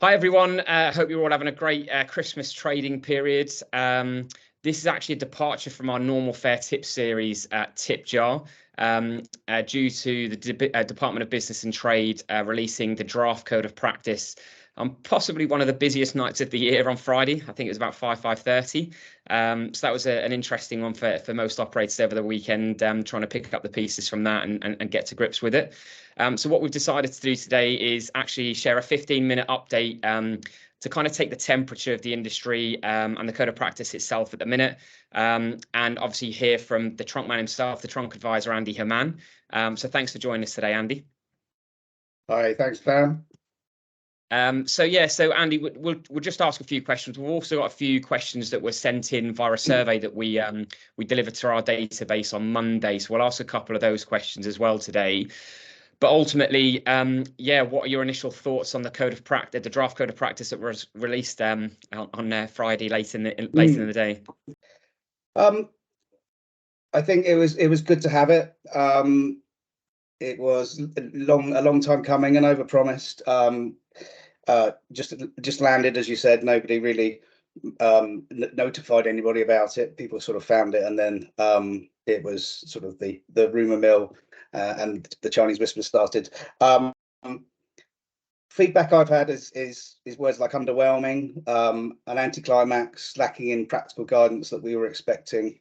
Hi everyone, hope you're all having a great Christmas trading period. This is actually a departure from our normal fair tips series at TiPJAR due to the Department of Business and Trade releasing the draft code of practice on possibly one of the busiest nights of the year on Friday. I think it was about 5:30. So that was an interesting one for most operators over the weekend, trying to pick up the pieces from that and get to grips with it. So what we've decided to do today is actually share a 15-minute update to kind of take the temperature of the industry and the code of practice itself at the minute, and obviously hear from the Tronc man himself, the Tronc Advisor, Andy Hamman. So thanks for joining us today, Andy. Hi, thanks, Dan. So Andy, we'll just ask a few questions. We've also got a few questions that were sent in via a survey that we delivered to our database on Monday. So we'll ask a couple of those questions as well today. But ultimately, what are your initial thoughts on the code of practice, the draft code of practice that was released on Friday late in the day? I think it was good to have it. It was a long time coming and overpromised. Just landed, as you said. Nobody really notified anybody about it. People sort of found it, and then it was sort of the rumor mill. And the Chinese whisper started. Feedback I've had is words like underwhelming, an anticlimax, lacking in practical guidance that we were expecting,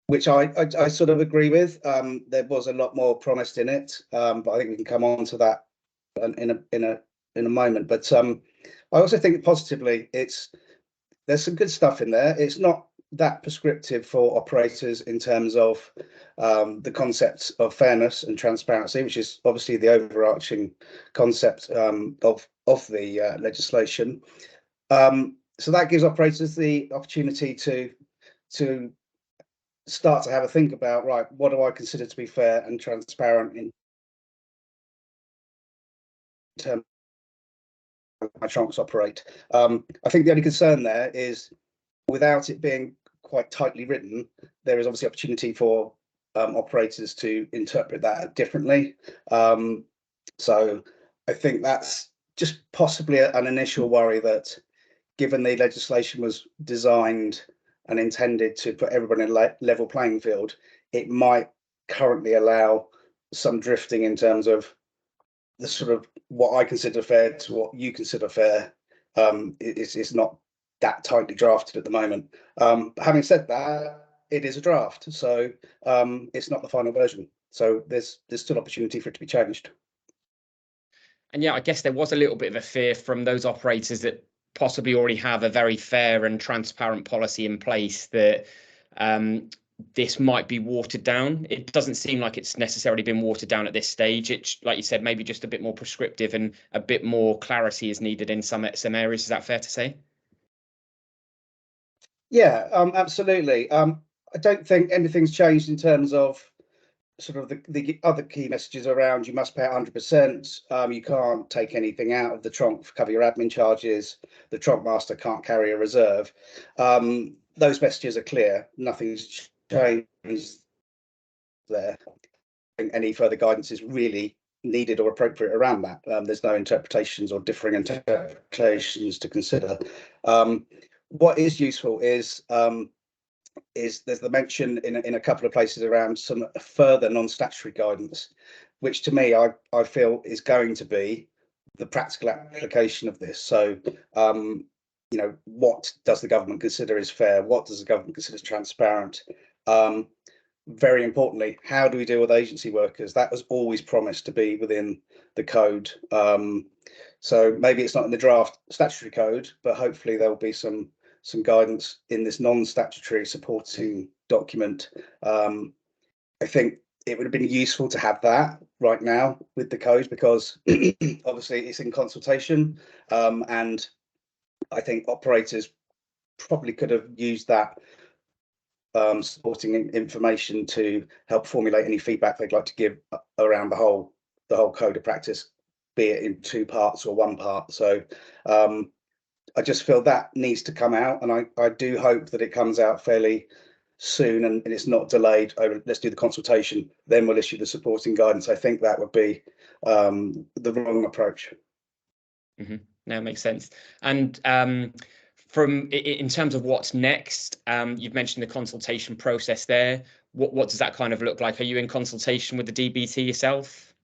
which I sort of agree with. There was a lot more promised in it, but I think we can come on to that in a moment. But I also think positively, there's some good stuff in there. It's not that prescriptive for operators in terms of the concepts of fairness and transparency, which is obviously the overarching concept of the legislation. So that gives operators the opportunity to start to have a think about, right, what do I consider to be fair and transparent in terms of how my Troncs operate. I think the only concern there is, without it being quite tightly written, there is obviously opportunity for operators to interpret that differently. So I think that's just possibly an initial worry, that given the legislation was designed and intended to put everybody in a level playing field, it might currently allow some drifting in terms of the sort of what I consider fair to what you consider fair. It's not that tightly drafted at the moment. Having said that, it is a draft, so it's not the final version. So there's still opportunity for it to be changed. And yeah, I guess there was a little bit of a fear from those operators that possibly already have a very fair and transparent policy in place that this might be watered down. It doesn't seem like it's necessarily been watered down at this stage. It's, like you said, maybe just a bit more prescriptive and a bit more clarity is needed in some areas. Is that fair to say? Yeah, absolutely. I don't think anything's changed in terms of sort of the other key messages around. You must pay 100%. You can't take anything out of the Tronc to cover your admin charges. The Tronc master can't carry a reserve. Those messages are clear. Nothing's changed there. I think any further guidance is really needed or appropriate around that. There's no interpretations or differing interpretations to consider. What is useful is there's the mention in a couple of places around some further non-statutory guidance, which to me I feel is going to be the practical application of this. So what does the government consider is fair? What does the government consider is transparent? Very importantly, how do we deal with agency workers? That was always promised to be within the code. So maybe it's not in the draft statutory code, but hopefully there will be some guidance in this non-statutory supporting document. I think it would have been useful to have that right now with the code, because obviously it's in consultation, and I think operators probably could have used that supporting information to help formulate any feedback they'd like to give around the whole code of practice, be it in two parts or one part. So I just feel that needs to come out, and I do hope that it comes out fairly soon and it's not delayed. Let's do the consultation, then we'll issue the supporting guidance. I think that would be the wrong approach. No, it makes sense. And in terms of what's next, you've mentioned the consultation process there. What does that kind of look like? Are you in consultation with the DBT yourself?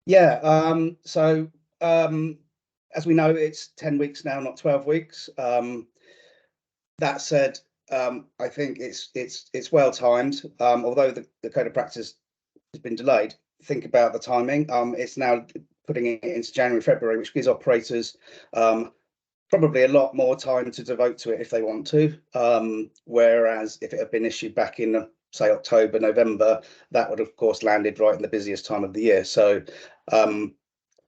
Yeah. So as we know, it's 10 weeks now, not 12 weeks. That said, I think it's well timed. Although the code of practice has been delayed, think about the timing. It's now putting it into January, February, which gives operators probably a lot more time to devote to it if they want to. Whereas if it had been issued back in, say, October, November, that would of course landed right in the busiest time of the year. So I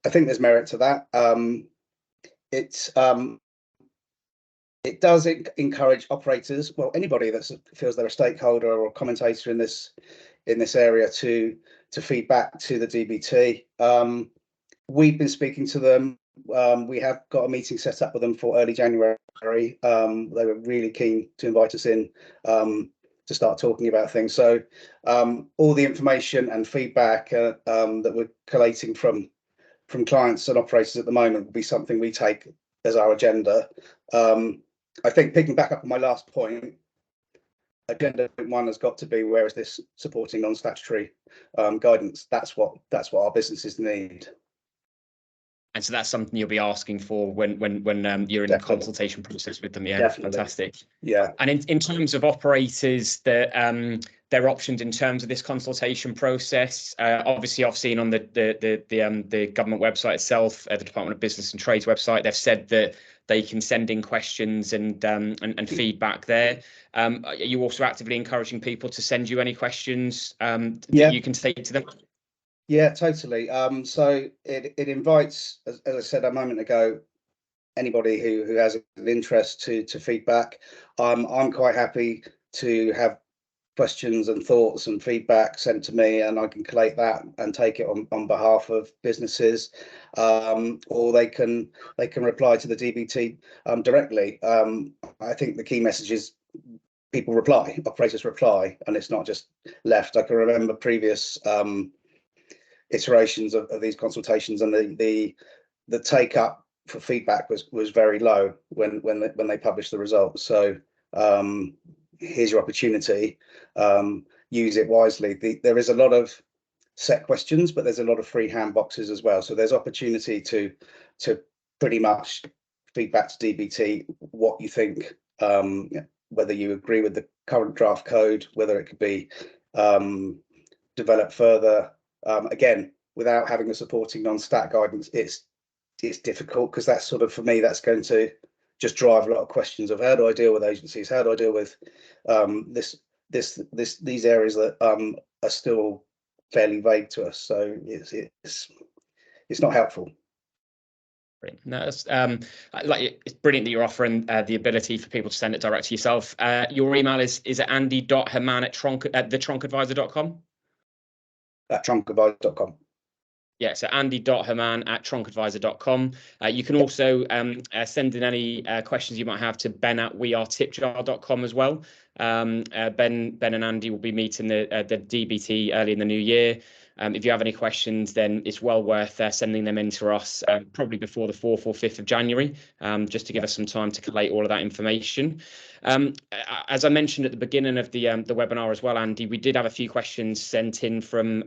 think there's merit to that. It does encourage operators, well, anybody that feels they're a stakeholder or a commentator in this area to feed back to the DBT. We've been speaking to them. We have got a meeting set up with them for early January. They were really keen to invite us in to start talking about things. So all the information and feedback that we're collating from clients and operators at the moment will be something we take as our agenda. I think picking back up on my last point, agenda point one has got to be, where is this supporting non-statutory guidance? That's what our businesses need. And so that's something you'll be asking for when you're in the consultation process with them. Yeah, definitely. Fantastic. Yeah. And in terms of operators, their options in terms of this consultation process, obviously I've seen on the government website itself, the Department of Business and Trades website, they've said that they can send in questions and feedback there. Are you also actively encouraging people to send you any questions that you can take to them? Yeah, totally. So it invites, as I said a moment ago, anybody who has an interest to feedback. I'm quite happy to have questions and thoughts and feedback sent to me, and I can collate that and take it on behalf of businesses, or they can reply to the DBT directly. I think the key message is people reply, operators reply, and it's not just left. I can remember previous iterations of these consultations, and the take up for feedback was very low when they published the results. So here's your opportunity. Use it wisely. There is a lot of set questions, but there's a lot of free hand boxes as well. So there's opportunity to pretty much feedback to DBT what you think, whether you agree with the current draft code, whether it could be developed further. Again, without having the supporting non-stat guidance, it's difficult, because that's sort of, for me, that's going to just drive a lot of questions of how do I deal with agencies, how do I deal with these areas that are still fairly vague to us. So it's not helpful. No, it's brilliant that you're offering the ability for people to send it direct to yourself. Your email is at andy.hamman@thetroncadvisor.com. At troncadvisor.com. Yeah, so andy.hamman@troncadvisor.com. You can also send in any questions you might have to ben@wearetipjar.com as well. Ben and Andy will be meeting the DBT early in the new year. If you have any questions, then it's well worth sending them in to us probably before the 4th or 5th of January, just to give us some time to collate all of that information. As I mentioned at the beginning of the webinar as well, Andy, we did have a few questions sent in from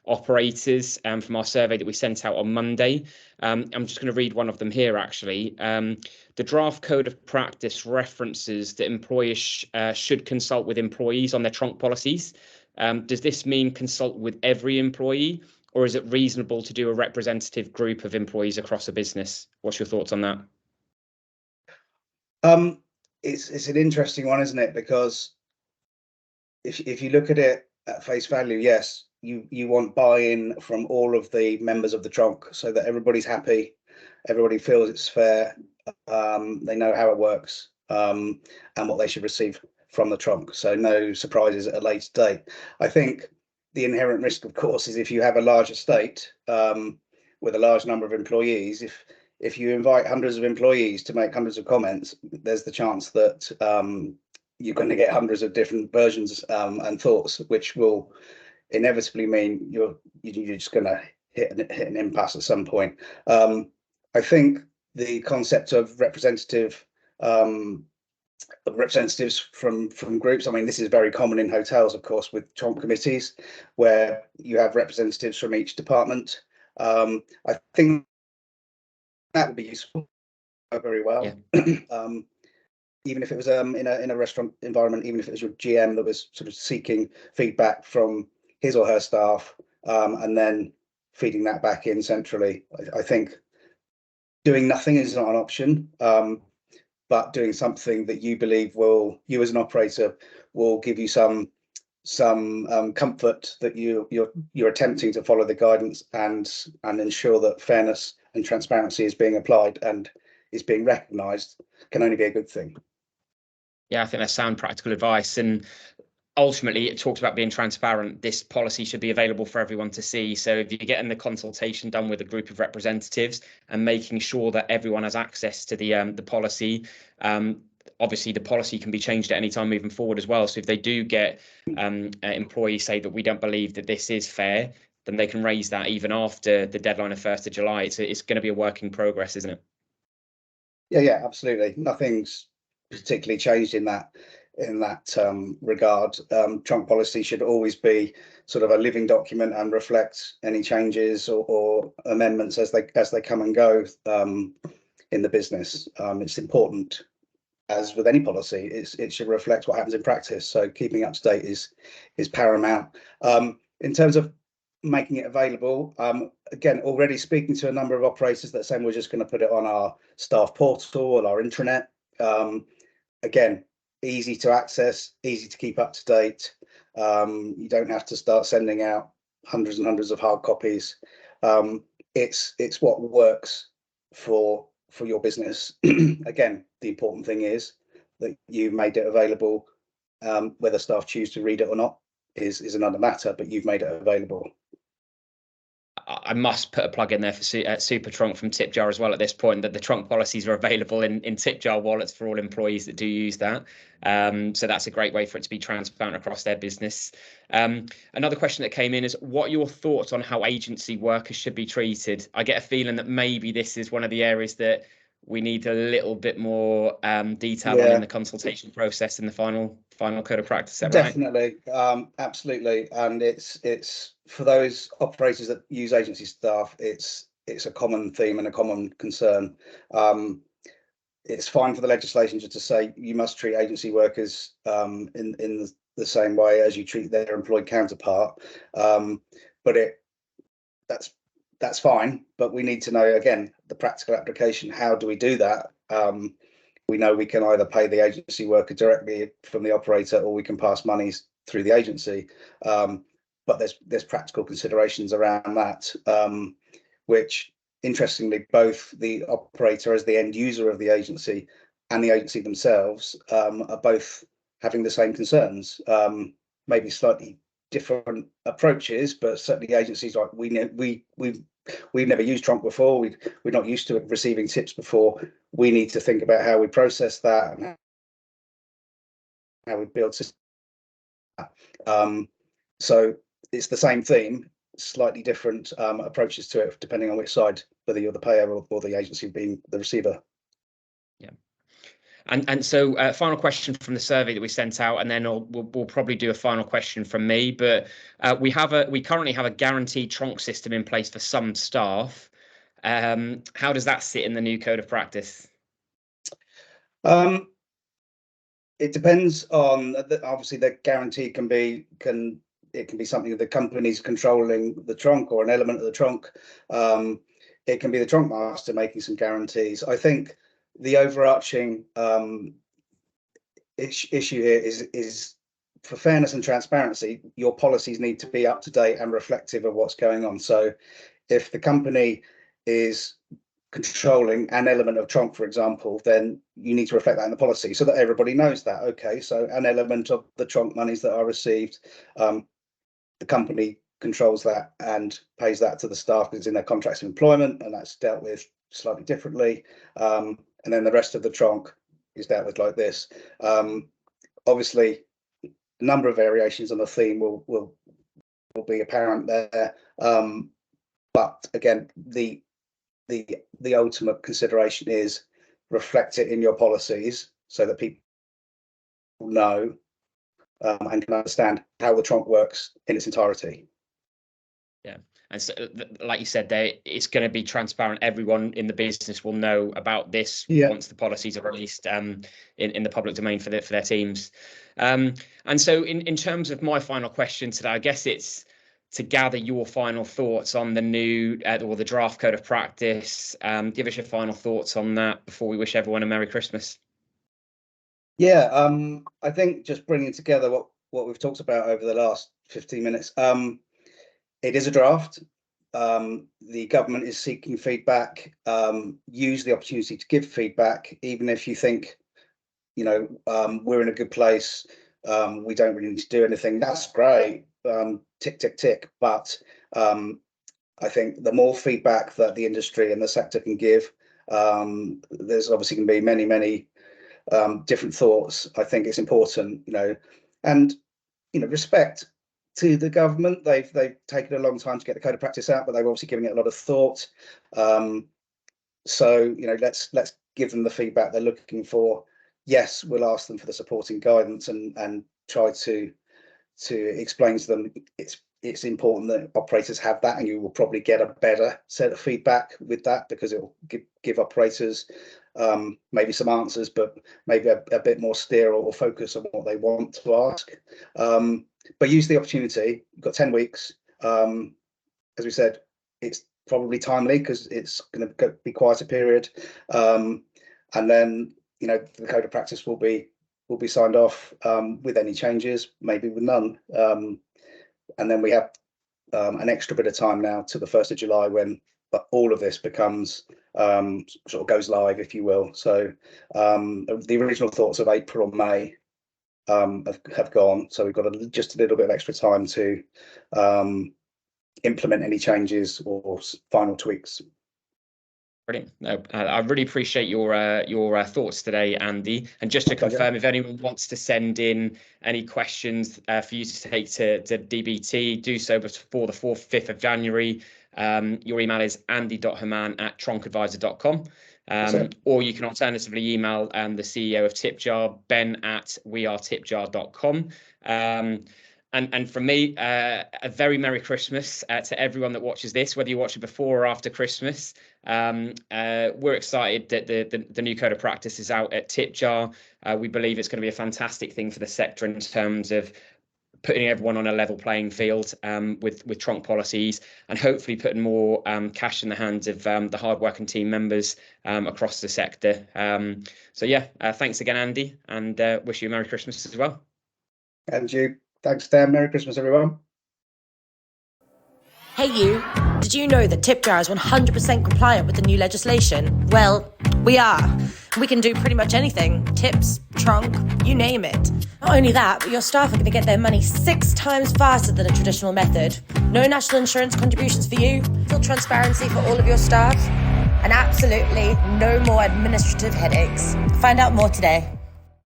operators from our survey that we sent out on Monday. I'm just going to read one of them here, actually. The draft code of practice references that employers should consult with employees on their Tronc policies. Does this mean consult with every employee, or is it reasonable to do a representative group of employees across a business? What's your thoughts on that? It's an interesting one, isn't it? Because if you look at it at face value, yes, you want buy-in from all of the members of the Tronc, so that everybody's happy, everybody feels it's fair, they know how it works, and what they should receive from the Tronc. So no surprises at a later date. I think the inherent risk, of course, is if you have a large estate with a large number of employees, if you invite hundreds of employees to make hundreds of comments, there's the chance that you're going to get hundreds of different versions and thoughts, which will inevitably mean you're just going to hit an impasse at some point. I think the concept of representatives from groups. I mean, this is very common in hotels, of course, with Tronc committees, where you have representatives from each department. I think that would be useful very well. Yeah. Even if it was in a restaurant environment, even if it was your GM that was sort of seeking feedback from his or her staff, and then feeding that back in centrally. I think doing nothing is not an option, but doing something that you believe you as an operator will give you some comfort that you're attempting to follow the guidance and ensure that fairness and transparency is being applied and is being recognised can only be a good thing. Yeah, I think that's sound practical advice. And ultimately, it talks about being transparent. This policy should be available for everyone to see. So if you're getting the consultation done with a group of representatives and making sure that everyone has access to the policy, obviously the policy can be changed at any time moving forward as well. So if they do get employees say that we don't believe that this is fair, then they can raise that even after the deadline of 1st of July. It's going to be a work in progress, isn't it? Yeah, absolutely. Nothing's particularly changed in that regard. Tronc policy should always be sort of a living document and reflect any changes or amendments as they come and go in the business. It's important, as with any policy, it should reflect what happens in practice. So keeping up to date is paramount. In terms of making it available, again, already speaking to a number of operators that are saying we're just going to put it on our staff portal or our intranet. Again, easy to access, easy to keep up to date. You don't have to start sending out hundreds and hundreds of hard copies. It's what works for your business. Again, the important thing is that you've made it available. Whether staff choose to read it or not is another matter, but you've made it available. I must put a plug in there for Super Tronc from TiPJAR as well at this point, that the Tronc policies are available in TiPJAR wallets for all employees that do use that. So that's a great way for it to be transparent across their business. Another question that came in is, what are your thoughts on how agency workers should be treated? I get a feeling that maybe this is one of the areas that we need a little bit more detail on in the consultation process in the final code of practice. Is that right? Definitely, absolutely, and it's for those operators that use agency staff. It's a common theme and a common concern. It's fine for the legislation just to say you must treat agency workers in the same way as you treat their employed counterpart, but that's fine. But we need to know, again, the practical application. How do we do that? We know we can either pay the agency worker directly from the operator, or we can pass monies through the agency. But there's practical considerations around that, which, interestingly, both the operator as the end user of the agency and the agency themselves are both having the same concerns. Maybe slightly different approaches, but certainly agencies like we've never used Tronc before. We're not used to receiving tips before. We need to think about how we process that and how we build systems. So it's the same theme, slightly different approaches to it, depending on which side, whether you're the payer or the agency being the receiver. Yeah. And so final question from the survey that we sent out, and then we'll probably do a final question from me. But we currently have a guaranteed Tronc system in place for some staff. How does that sit in the new code of practice? It depends on obviously the guarantee can be something that the company's controlling the Tronc or an element of the Tronc. It can be the Tronc master making some guarantees. I think the overarching issue here is for fairness and transparency, your policies need to be up to date and reflective of what's going on. So if the company is controlling an element of Tronc, for example, then you need to reflect that in the policy so that everybody knows that. Okay, so an element of the Tronc monies that are received, the company controls that and pays that to the staff because it's in their contracts of employment, and that's dealt with slightly differently. And then the rest of the Tronc is dealt with like this. Obviously, a number of variations on the theme will be apparent there. But again, the the ultimate consideration is reflect it in your policies so that people know and can understand how the Tronc works in its entirety. Yeah. And so, like you said there, it's going to be transparent. Everyone in the business will know about this once the policies are released in the public domain for their teams. And so in terms of my final question today, I guess it's to gather your final thoughts on the new or the draft code of practice. Give us your final thoughts on that before we wish everyone a Merry Christmas. Yeah, I think just bringing together what we've talked about over the last 15 minutes. It is a draft. The government is seeking feedback. Use the opportunity to give feedback, even if you think, we're in a good place. We don't really need to do anything. That's great. Tick, tick, tick. But I think the more feedback that the industry and the sector can give, there's obviously going to be many, many different thoughts. I think it's important, and respect to the government. They've taken a long time to get the code of practice out, but they've obviously given it a lot of thought. So let's give them the feedback they're looking for. Yes, we'll ask them for the supporting guidance and try to explain to them it's important that operators have that, and you will probably get a better set of feedback with that, because it will give operators maybe some answers, but maybe a bit more steer or focus on what they want to ask. But use the opportunity. You've got 10 weeks. As we said, it's probably timely because it's going to be quite a period. And then, the code of practice will be signed off with any changes, maybe with none. And then we have an extra bit of time now to the 1st of July when all of this becomes sort of goes live, if you will. So the original thoughts of April or May have gone. So we've got just a little bit of extra time to implement any changes or final tweaks. Brilliant. No, I really appreciate your thoughts today, Andy. And just to confirm, if anyone wants to send in any questions for you to take to DBT, do so before the 5th of January. Your email is andy.hamman@troncadvisor.com. Or you can alternatively email the CEO of TiPJAR, ben@wearetipjar.com. And from me, a very Merry Christmas to everyone that watches this, whether you watch it before or after Christmas. We're excited that the new code of practice is out at TiPJAR. We believe it's going to be a fantastic thing for the sector in terms of putting everyone on a level playing field with Tronc policies, and hopefully putting more cash in the hands of the hard-working team members across the sector. So yeah, thanks again, Andy, and wish you a Merry Christmas as well. And you. Thanks, Dan. Merry Christmas, everyone. Hey you, did you know that TiPJAR is 100% compliant with the new legislation? Well, we are. We can do pretty much anything. Tips, Tronc, you name it. Not only that, but your staff are going to get their money 6 times faster than a traditional method. No national insurance contributions for you, full transparency for all of your staff, and absolutely no more administrative headaches. Find out more today.